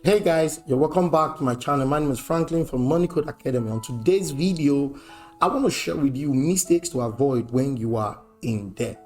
Hey guys, you're welcome back to my channel. My name is Franklin from Money Code Academy. On today's video, I want to share with you mistakes to avoid when you are in debt.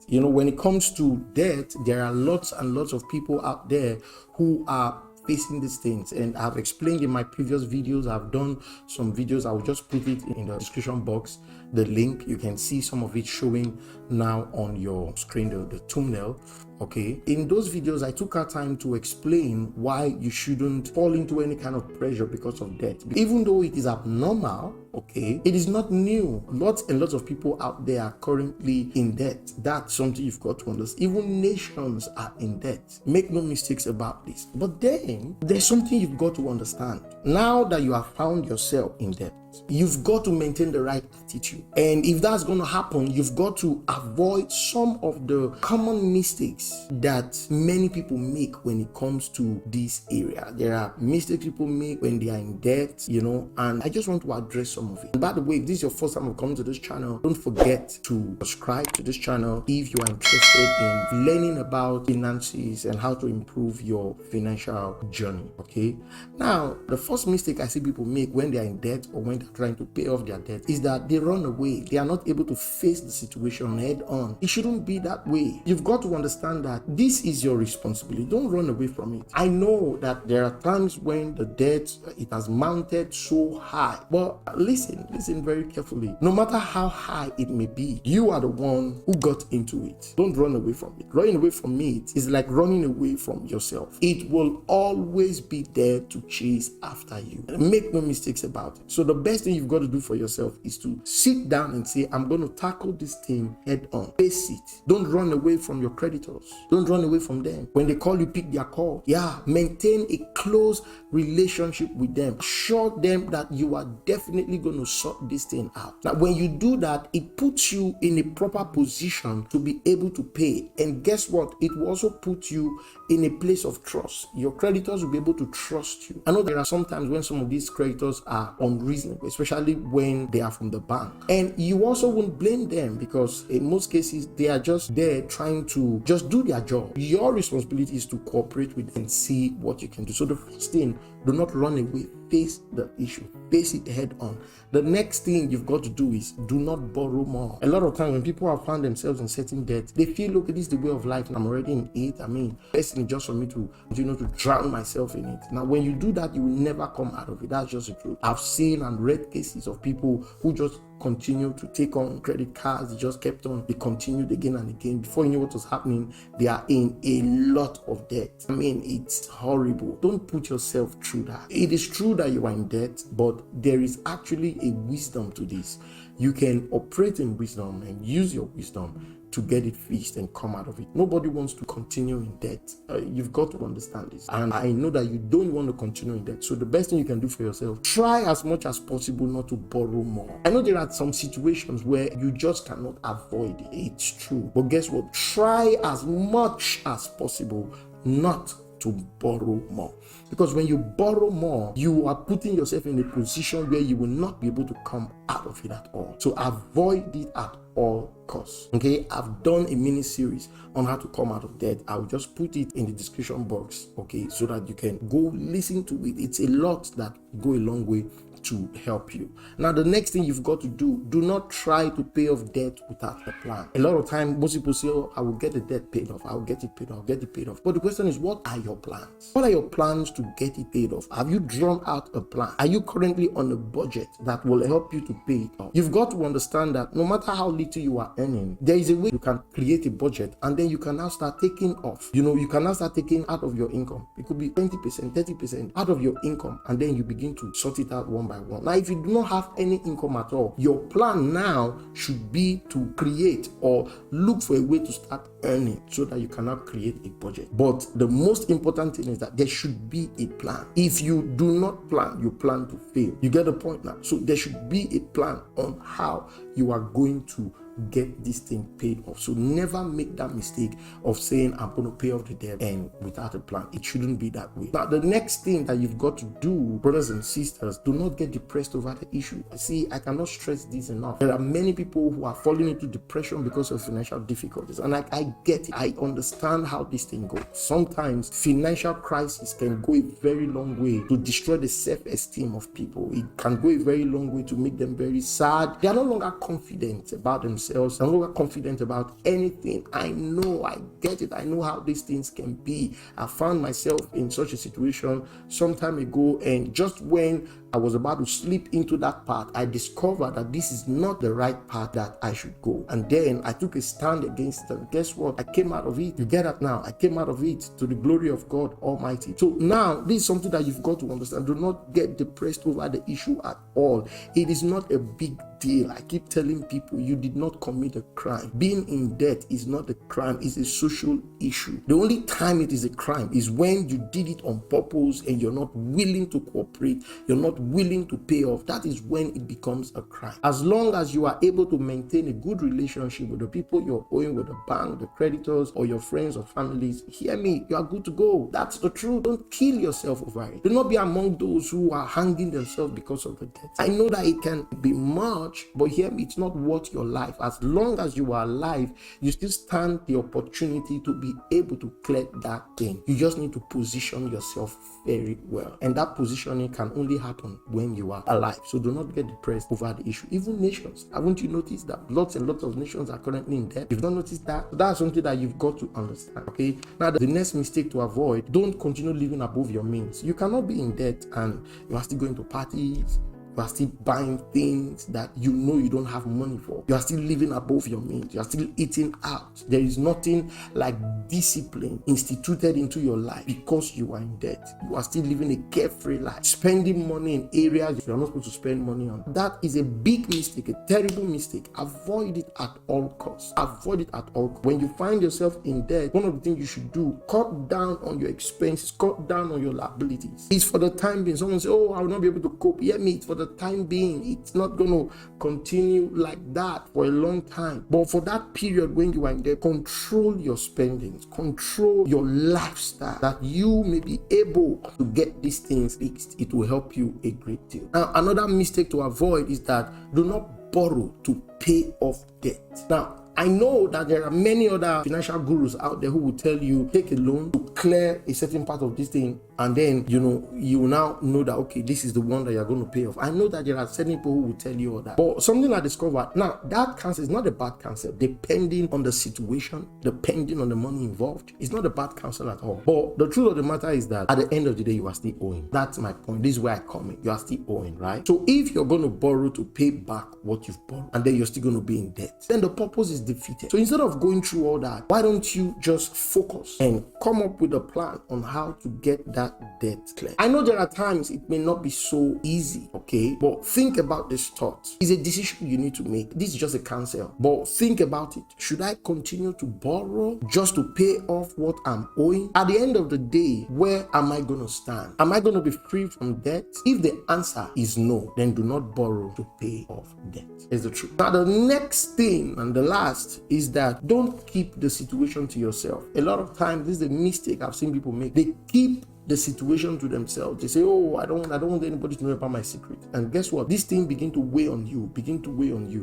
You know, when it comes to debt, there are lots and lots of people out there who are facing these things, and I've explained in my previous videos. I've done some videos. I will just put it in the description box, the link. You can see some of it showing now on your screen, the thumbnail. Okay, in those videos I took our time to explain why you shouldn't fall into any kind of pressure because of debt. Even though it is abnormal, okay, it is not new. Lots and lots of people out there are currently in debt. That's something you've got to understand. Even nations are in debt. Make no mistakes about this. But then there's something you've got to understand. Now that you have found yourself in debt, you've got to maintain the right attitude. And if that's going to happen, you've got to avoid some of the common mistakes that many people make when it comes to this area. There are mistakes people make when they are in debt, you know, and I just want to address some of it. And by the way, if this is your first time of coming to this channel, don't forget to subscribe to this channel if you are interested in learning about finances and how to improve your financial journey. Okay, now the first mistake I see people make when they are in debt or when trying to pay off their debt is that they run away. They are not able to face the situation head on. It shouldn't be that way. You've got to understand that this is your responsibility. Don't run away from it. I know that there are times when the debt, it has mounted so high, but listen very carefully. No matter how high it may be, you are the one who got into it. Don't run away from it. Running away from it is like running away from yourself. It will always be there to chase after you. Make no mistakes about it. So the best thing you've got to do for yourself is to sit down and say, I'm going to tackle this thing head on. Face it. Don't run away from your creditors. Don't run away from them. When they call you, pick their call. Yeah, maintain a close relationship with them. Assure them that you are definitely going to sort this thing out. Now, when you do that, it puts you in a proper position to be able to pay. And guess what? It will also put you in a place of trust. Your creditors will be able to trust you. I know there are some times when some of these creditors are unreasonable, especially when they are from the bank. And you also won't blame them because in most cases, they are just there trying to just do their job. Your responsibility is to cooperate with them and see what you can do. So the first thing, do not run away. Face the issue. Face it head on. The next thing you've got to do is do not borrow more. A lot of times when people have found themselves in certain debt, they feel, look, this is the way of life and I'm already in it. I mean, best thing is just for me to, to drown myself in it. Now, when you do that, you will never come out of it. That's just the truth. I've seen and read cases of people who just continued to take on credit cards. They just kept on. They continued again and again. Before you knew what was happening, they are in a lot of debt. I mean, it's horrible. Don't put yourself through that. It is true that you are in debt, but there is actually a wisdom to this. You can operate in wisdom and use your wisdom to get it fixed and come out of it. Nobody wants to continue in debt. You've got to understand this. And I know that you don't want to continue in debt. So the best thing you can do for yourself, try as much as possible not to borrow more. I know there are some situations where you just cannot avoid it. It's true. But guess what? Try as much as possible not to borrow more, because when you borrow more, you are putting yourself in a position where you will not be able to come out of it at all. So avoid it at all costs. Okay, I've done a mini series on how to come out of debt. I will just put it in the description box, okay, so that you can go listen to it. It's a lot that go a long way to help you. Now, the next thing you've got to do not try to pay off debt without a plan. A lot of time, most people say, oh, I will get the debt paid off. I'll get it paid off. I'll get it paid off. But the question is, what are your plans? What are your plans to get it paid off? Have you drawn out a plan? Are you currently on a budget that will help you to pay it off? You've got to understand that no matter how little you are earning, there is a way you can create a budget, and then you can now start taking off. You can now start taking out of your income. It could be 20%, 30% out of your income, and then you begin to sort it out one by one. Now, if you do not have any income at all, your plan now should be to create or look for a way to start earning so that you cannot create a budget. But the most important thing is that there should be a plan. If you do not plan, you plan to fail. You get the point now? So there should be a plan on how you are going to get this thing paid off. So never make that mistake of saying, I'm going to pay off the debt and without a plan. It shouldn't be that way. Now, the next thing that you've got to do, brothers and sisters, do not get depressed over the issue. See, I cannot stress this enough. There are many people who are falling into depression because of financial difficulties. And I get it. I understand how this thing goes. Sometimes financial crisis can go a very long way to destroy the self-esteem of people. It can go a very long way to make them very sad. They are no longer confident about themselves. They're no longer confident about anything. I know, I get it. I know how these things can be. I found myself in such a situation some time ago, and just when I was about to slip into that path, I discovered that this is not the right path that I should go. And then I took a stand against it. And guess what? I came out of it. You get that now? I came out of it to the glory of God Almighty. So now, this is something that you've got to understand. Do not get depressed over the issue at all. It is not a big deal. I keep telling people, you did not commit a crime. Being in debt is not a crime. It's a social issue. The only time it is a crime is when you did it on purpose and you're not willing to cooperate. You're not willing to pay off. That is when it becomes a crime. As long as you are able to maintain a good relationship with the people you're owing, with the bank, the creditors, or your friends or families, hear me, you are good to go. That's the truth. Don't kill yourself over it. Do not be among those who are hanging themselves because of the debt. I know that it can be much, but hear me, it's not worth your life. As long as you are alive, you still stand the opportunity to be able to clear that thing. You just need to position yourself very well. And that positioning can only happen when you are alive. So do not get depressed over the issue. Even nations, haven't you noticed that lots and lots of nations are currently in debt? You've not noticed that? So that's something that you've got to understand. Okay. Now, the next mistake to avoid: don't continue living above your means. You cannot be in debt and you are still going to parties. You are still buying things that you know you don't have money for. You are still living above your means. You are still eating out. There is nothing like discipline instituted into your life because you are in debt. You are still living a carefree life, spending money in areas you are not supposed to spend money on. That is a big mistake, a terrible mistake. Avoid it at all costs. Avoid it at all costs. When you find yourself in debt, one of the things you should do, cut down on your expenses, cut down on your liabilities. It's for the time being. Someone say, oh, I will not be able to cope. Yeah, me, it's for the time being. It's not going to continue like that for a long time. But for that period when you are in there, control your spendings, control your lifestyle, that you may be able to get these things fixed. It will help you a great deal. Now, another mistake to avoid is that do not borrow to pay off debt. Now, I know that there are many other financial gurus out there who will tell you, take a loan to clear a certain part of this thing, and then, you now know that, okay, this is the one that you're going to pay off. I know that there are certain people who will tell you all that. But something I discovered, now, that counsel is not a bad counsel, depending on the situation, depending on the money involved. It's not a bad counsel at all. But the truth of the matter is that at the end of the day, you are still owing. That's my point. This is where I come in. You are still owing, right? So if you're going to borrow to pay back what you've borrowed, and then you're still going to be in debt, then the purpose is defeated. So instead of going through all that, why don't you just focus and come up with a plan on how to get that debt clear? I know there are times it may not be so easy, okay? But think about this thought. It's a decision you need to make. This is just a counsel, but think about it. Should I continue to borrow just to pay off what I'm owing? At the end of the day, where am I going to stand? Am I going to be free from debt? If the answer is no, then do not borrow to pay off debt. It's the truth. Now, the next thing and the last is that don't keep the situation to yourself. A lot of times, this is a mistake I've seen people make. They keep the situation to themselves. They say, oh, I don't want anybody to know about my secret. And guess what? This thing begin to weigh on you.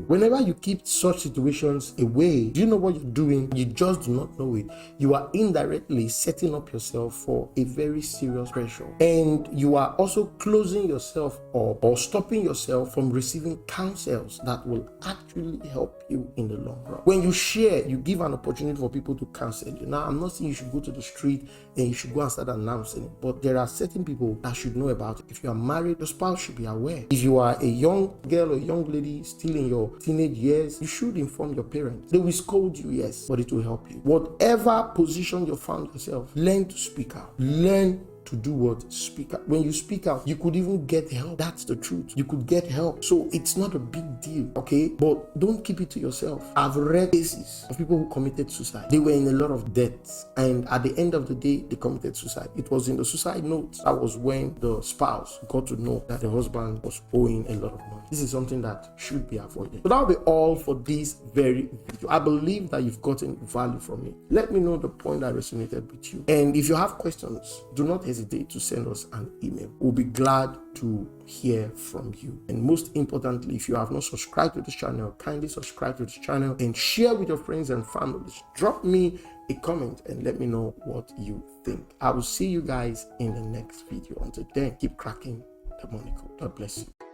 Whenever you keep such situations away, do you know what you're doing? You just do not know it. You are indirectly setting up yourself for a very serious pressure. And you are also closing yourself up or stopping yourself from receiving counsels that will actually help you in the long run. When you share, you give an opportunity for people to counsel you. Now, I'm not saying you should go to the street and you should go and start announcing it, but there are certain people that should know about it. If you are married, your spouse should be aware. If you are a young girl or young lady still in your teenage years, you should inform your parents. They will scold you, yes, but it will help you. Whatever position you found yourself, learn to speak out. Learn to do what? Speak out. When you speak out, you could even get help. That's the truth. You could get help. So it's not a big deal, okay? But don't keep it to yourself. I've read cases of people who committed suicide. They were in a lot of debt, and at the end of the day, they committed suicide. It was in the suicide note. That was when the spouse got to know that the husband was owing a lot of money. This is something that should be avoided. So that'll be all for this very video. I believe that you've gotten value from it. Let me know the point that resonated with you. And if you have questions, do not hesitate to send us an email. We'll be glad to hear from you. And most importantly, if you have not subscribed to this channel, kindly subscribe to this channel and share with your friends and families. Drop me a comment and let me know what you think. I will see you guys in the next video. Until then, keep cracking the money code. God bless you.